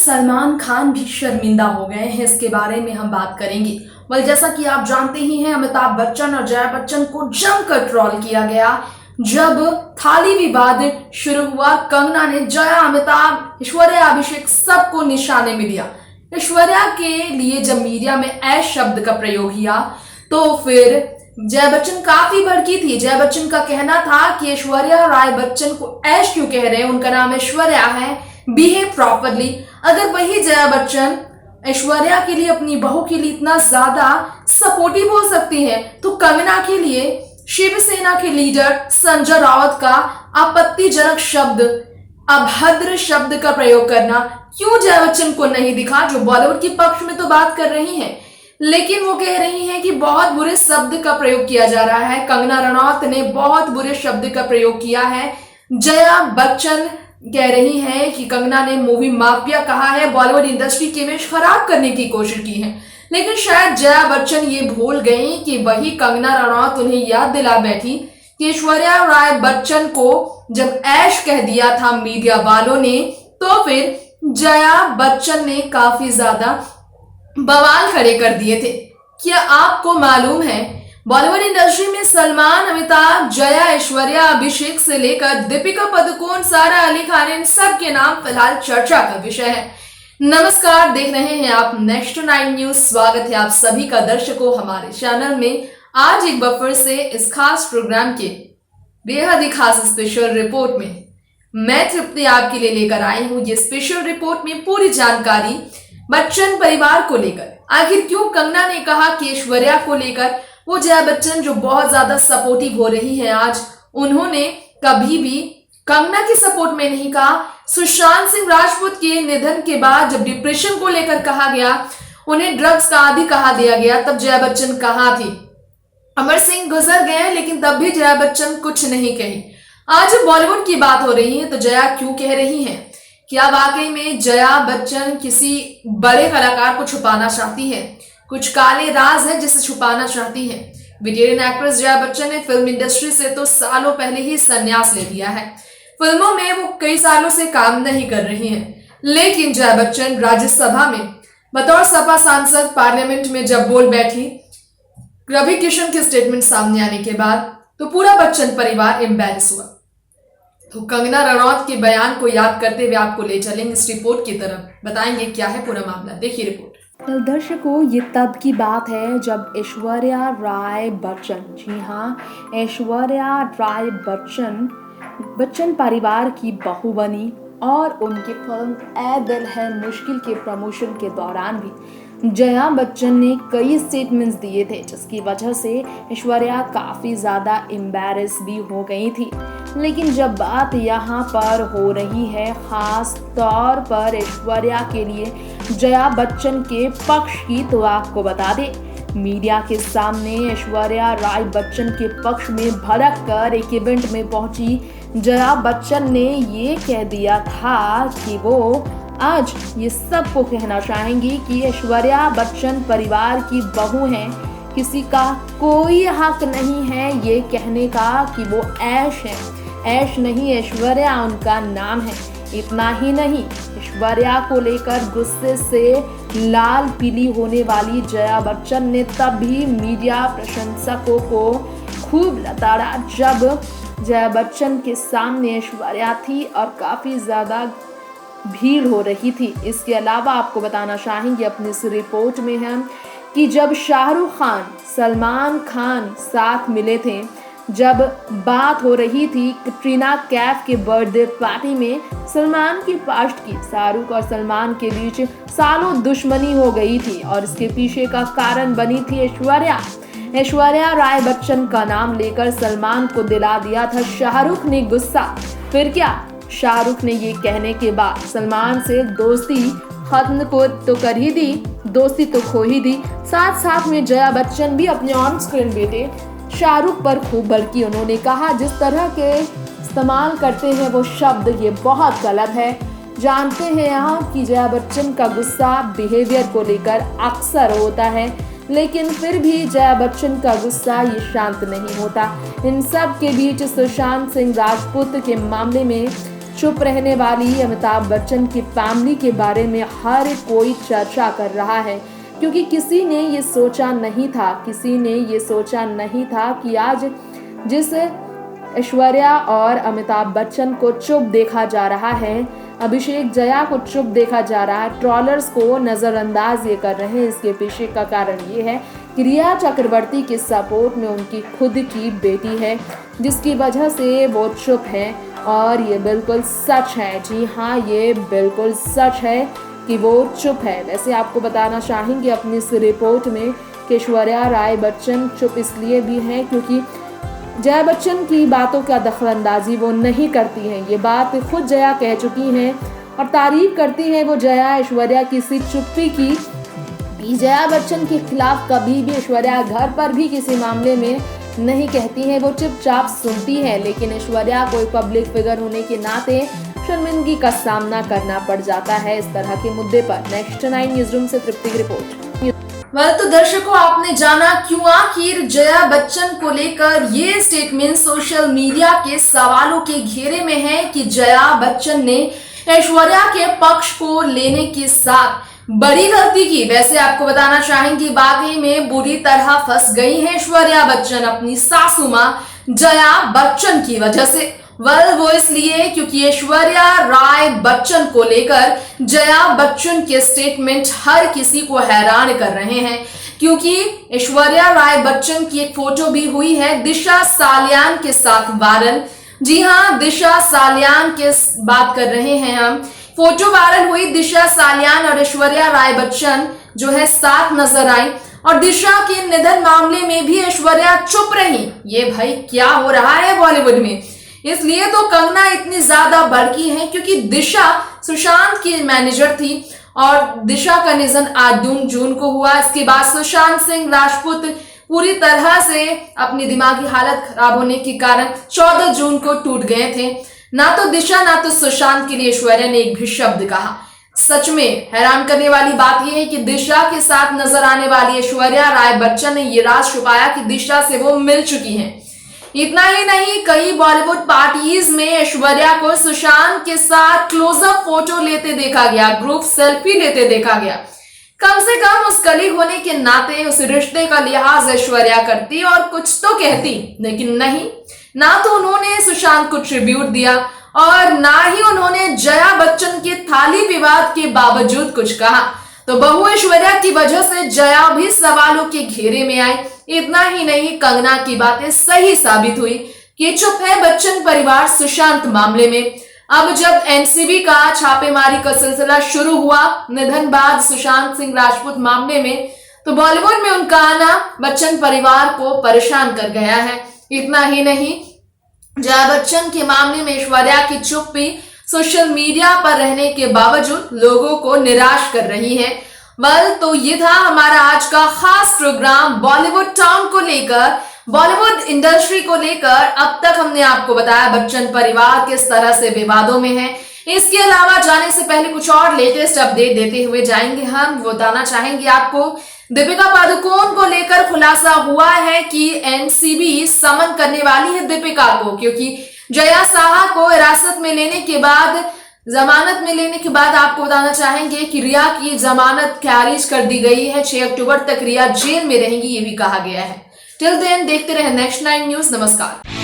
सलमान खान भी शर्मिंदा हो गए हैं, इसके बारे में हम बात करेंगे। जैसा कि आप जानते ही हैं, अमिताभ बच्चन और जया बच्चन को जमकर ट्रोल किया गया जब थाली विवाद शुरू हुआ। कंगना ने जया, अमिताभ, ऐश्वर्या, अभिषेक सबको निशाने में लिया। ऐश्वर्या के लिए जब मीडिया में ऐश शब्द का प्रयोग किया तो फिर जया बच्चन काफी भड़की थी। जया बच्चन का कहना था कि ऐश्वर्या राय बच्चन को ऐश क्यों कह रहे हैं, उनका नाम ऐश्वर्या है, बिहेव प्रॉपरली। अगर वही जया बच्चन ऐश्वर्या के लिए, अपनी बहू के लिए इतना ज्यादा सपोर्टिव हो सकती है, तो कंगना के लिए शिवसेना के लीडर संजय राउत का आपत्तिजनक शब्द, अभद्र शब्द का प्रयोग करना क्यों जया बच्चन को नहीं दिखा, जो बॉलीवुड के पक्ष में तो बात कर रही हैं, लेकिन वो कह रही हैं कि बहुत बुरे शब्द का प्रयोग किया जा रहा है। कंगना रनौत ने बहुत बुरे शब्द का प्रयोग किया है। जया बच्चन कह रही हैं कि कंगना ने मूवी माफिया कहा है, बॉलीवुड इंडस्ट्री की इमेज खराब करने की कोशिश की है। लेकिन शायद जया बच्चन ये भूल गई कि वही कंगना रनौत उन्हें याद दिला बैठी कि ऐश्वर्या राय बच्चन को जब ऐश कह दिया था मीडिया वालों ने, तो फिर जया बच्चन ने काफी ज्यादा बवाल खड़े कर दिए थे। क्या आपको मालूम है, बॉलीवुड इंडस्ट्री में सलमान, अमिताभ, जया, ऐश्वर्या, अभिषेक से लेकर दीपिका पादुकोण, सारा अली खान, इन सब के नाम फिलहाल चर्चा का विषय है। नमस्कार, देख रहे हैं आप नेक्स्ट 9 न्यूज। स्वागत है आप सभी का दर्शकों हमारे चैनल में। आज एक बार फिर से इस खास प्रोग्राम के बेहद ही खास स्पेशल रिपोर्ट में मैं तृप्ति आपके लिए लेकर आई हूँ। ये स्पेशल रिपोर्ट में पूरी जानकारी बच्चन परिवार को लेकर, आखिर क्यों कंगना ने कहा कि ऐश्वर्या को लेकर वो जया बच्चन जो बहुत ज्यादा सपोर्टिव हो रही है, आज उन्होंने कभी भी कंगना के सपोर्ट में नहीं कहा। सुशांत सिंह राजपूत के निधन के बाद जब डिप्रेशन को लेकर कहा गया, उन्हें ड्रग्स का आदी कहा दिया गया, तब जया बच्चन कहाँ थी। अमर सिंह गुजर गए, लेकिन तब भी जया बच्चन कुछ नहीं कही। आज बॉलीवुड की बात हो रही है तो जया क्यों कह रही हैं? क्या वाकई में जया बच्चन किसी बड़े कलाकार को छुपाना चाहती है? कुछ काले राज है जिसे छुपाना चाहती है। वेटेरन एक्ट्रेस जया बच्चन ने फिल्म इंडस्ट्री से तो सालों पहले ही संन्यास ले लिया है। फिल्मों में वो कई सालों से काम नहीं कर रही हैं। लेकिन जया बच्चन राज्यसभा में बतौर सपा सांसद पार्लियामेंट में जब बोल बैठी, रवि किशन के स्टेटमेंट सामने आने के बाद तो पूरा बच्चन परिवार एम्बैरेस हुआ। तो कंगना रनौत के बयान को याद करते हुए आपको ले चलेंगे इस रिपोर्ट की तरफ, बताएंगे क्या है पूरा मामला। देखिए रिपोर्ट। दर्शकों, ये तब की बात है जब ऐश्वर्या राय बच्चन, जी हाँ, ऐश्वर्या राय बच्चन परिवार की बहू बनी और उनकी फिल्म ए दिल है मुश्किल के प्रमोशन के दौरान भी जया बच्चन ने कई स्टेटमेंट्स दिए थे, जिसकी वजह से ऐश्वर्या काफ़ी ज़्यादा एम्बैरेस भी हो गई थी। लेकिन जब बात यहाँ पर हो रही है खास तौर पर ऐश्वर्या के लिए जया बच्चन के पक्ष की, तो आपको बता दें, मीडिया के सामने ऐश्वर्या राय बच्चन के पक्ष में भड़क कर एक इवेंट में पहुंची जया बच्चन ने ये कह दिया था कि वो आज ये सबको कहना चाहेंगी कि ऐश्वर्या बच्चन परिवार की बहू हैं, किसी का कोई हक नहीं है ये कहने का कि वो ऐश है। ऐश नहीं, ऐश्वर्या उनका नाम है। इतना ही नहीं, ऐश्वर्या को लेकर गुस्से से लाल पीली होने वाली जया बच्चन ने तब भी मीडिया प्रशंसकों को खूब लताड़ा जब जया बच्चन के सामने ऐश्वर्या थी और काफ़ी ज़्यादा भीड़ हो रही थी। इसके अलावा आपको बताना चाहेंगे अपनी इस रिपोर्ट में हम कि जब शाहरुख खान, सलमान खान साथ मिले थे, जब बात हो रही थी कटरीना कैफ के बर्थडे पार्टी में, सलमान की पास्ट की शाहरुख और सलमान के बीच सालों दुश्मनी हो गई थी और इसके पीछे का कारण बनी थी ऐश्वर्या राय बच्चन का नाम लेकर सलमान को दिला दिया था शाहरुख ने गुस्सा। फिर क्या, शाहरुख ने ये कहने के बाद सलमान से दोस्ती खत्म को तो कर ही दी, दोस्ती तो खो ही दी। साथ साथ में जया बच्चन भी अपने ऑन स्क्रीन बेटे शाहरुख पर खूब भड़की। उन्होंने कहा जिस तरह के इस्तेमाल करते हैं वो शब्द, ये बहुत गलत है। जानते हैं यहाँ कि जया बच्चन का गुस्सा बिहेवियर को लेकर अक्सर होता है, लेकिन फिर भी जया बच्चन का गुस्सा ये शांत नहीं होता। इन सब के बीच सुशांत सिंह राजपूत के मामले में चुप रहने वाली अमिताभ बच्चन की फैमिली के बारे में हर कोई चर्चा कर रहा है, क्योंकि किसी ने ये सोचा नहीं था कि आज जिस ऐश्वर्या और अमिताभ बच्चन को चुप देखा जा रहा है, अभिषेक जया को चुप देखा जा रहा है, ट्रोलर्स को नज़रअंदाज ये कर रहे हैं। इसके पीछे का कारण ये है कि रिया चक्रवर्ती के सपोर्ट में उनकी खुद की बेटी है, जिसकी वजह से वो चुप है। और ये बिल्कुल सच है, जी हाँ, ये बिल्कुल सच है कि वो चुप है। वैसे आपको बताना चाहेंगे अपनी इस रिपोर्ट में कि ऐश्वर्या राय बच्चन चुप इसलिए भी हैं क्योंकि जया बच्चन की बातों का दखलंदाजी वो नहीं करती हैं। ये बात खुद जया कह चुकी हैं और तारीफ करती हैं वो जया ऐश्वर्या की इसी चुप्पी की। जया बच्चन के खिलाफ कभी भी ऐश्वर्या घर पर भी किसी मामले में नहीं कहती हैं, वो चुपचाप सुनती है। लेकिन ऐश्वर्या कोई पब्लिक फिगर होने के नाते शर्मिंदगी का सामना करना पड़ जाता है इस तरह के मुद्दे पर। नेक्स्ट 9 न्यूज रूम से तृप्ति की रिपोर्ट। तो दर्शकों, आपने जाना क्यों आखिर जया बच्चन को लेकर ये स्टेटमेंट सोशल मीडिया के सवालों के घेरे में है कि जया बच्चन ने ऐश्वर्या के पक्ष को लेने के साथ बड़ी गलती की। वैसे आपको बताना चाहेंगे वाकई में बुरी तरह फंस गई है ऐश्वर्या बच्चन अपनी सासू मां जया बच्चन की वजह से। वो इसलिए क्योंकि ऐश्वर्या राय बच्चन को लेकर जया बच्चन के स्टेटमेंट हर किसी को हैरान कर रहे हैं, क्योंकि ऐश्वर्या राय बच्चन की एक फोटो भी हुई है दिशा सालियान के साथ वायरल। जी हाँ, दिशा सालियान के बात कर रहे हैं हम। फोटो वायरल हुई, दिशा सालियान और ऐश्वर्या राय बच्चन जो है साथ नजर आई और दिशा के निधन मामले में भी ऐश्वर्या चुप रही। ये भाई क्या हो रहा है बॉलीवुड में। इसलिए तो कंगना इतनी ज्यादा भड़की है क्योंकि दिशा सुशांत की मैनेजर थी और दिशा का निधन 8 जून को हुआ। इसके बाद सुशांत सिंह राजपूत पूरी तरह से अपनी दिमागी हालत खराब होने के कारण 14 जून को टूट गए थे। ना तो दिशा ना तो सुशांत के लिए ऐश्वर्या ने एक भी शब्द कहा। सच में हैरान करने वाली बात यह है कि दिशा के साथ नजर आने वाली ऐश्वर्या राय बच्चन ने ये राज छुपाया कि दिशा से वो मिल चुकी हैं। इतना ही नहीं, कई बॉलीवुड पार्टीज में ऐश्वर्या को सुशांत के साथ क्लोजअप फोटो लेते देखा गया, ग्रुप सेल्फी लेते देखा गया। कम से कम उस कलीग होने के नाते उस रिश्ते का लिहाज ऐश्वर्या करती और कुछ तो कहती, लेकिन नहीं, ना तो उन्होंने सुशांत को ट्रिब्यूट दिया और ना ही उन्होंने जया बच्चन के थाली विवाद के बावजूद कुछ कहा। तो बहू ऐश्वर्या की वजह से जया भी सवालों के घेरे में आई। इतना ही नहीं, कंगना की बातें सही साबित हुई कि चुप है बच्चन परिवार सुशांत मामले में। अब जब एनसीबी का छापेमारी का सिलसिला शुरू हुआ निधन बाद सुशांत सिंह राजपूत मामले में, तो बॉलीवुड में उनका आना बच्चन परिवार को परेशान कर गया है। इतना ही नहीं, जया बच्चन के मामले में ऐश्वर्या की चुप्पी सोशल मीडिया पर रहने के बावजूद लोगों को निराश कर रही है। तो ये था हमारा आज का खास प्रोग्राम बॉलीवुड टाउन को लेकर, बॉलीवुड इंडस्ट्री को लेकर। अब तक हमने आपको बताया बच्चन परिवार किस तरह से विवादों में है। इसके अलावा जाने से पहले कुछ और लेटेस्ट अपडेट देते हुए जाएंगे हम। वो बताना चाहेंगे आपको दीपिका पादुकोण को लेकर खुलासा हुआ है कि एनसीबी समन करने वाली है दीपिका को, क्योंकि जया साहा को हिरासत में लेने के बाद, जमानत में लेने के बाद आपको बताना चाहेंगे कि रिया की जमानत खारिज कर दी गई है। 6 अक्टूबर तक रिया जेल में रहेंगी, ये भी कहा गया है। टिल देन देखते रहे नेक्स्ट 9 न्यूज। नमस्कार।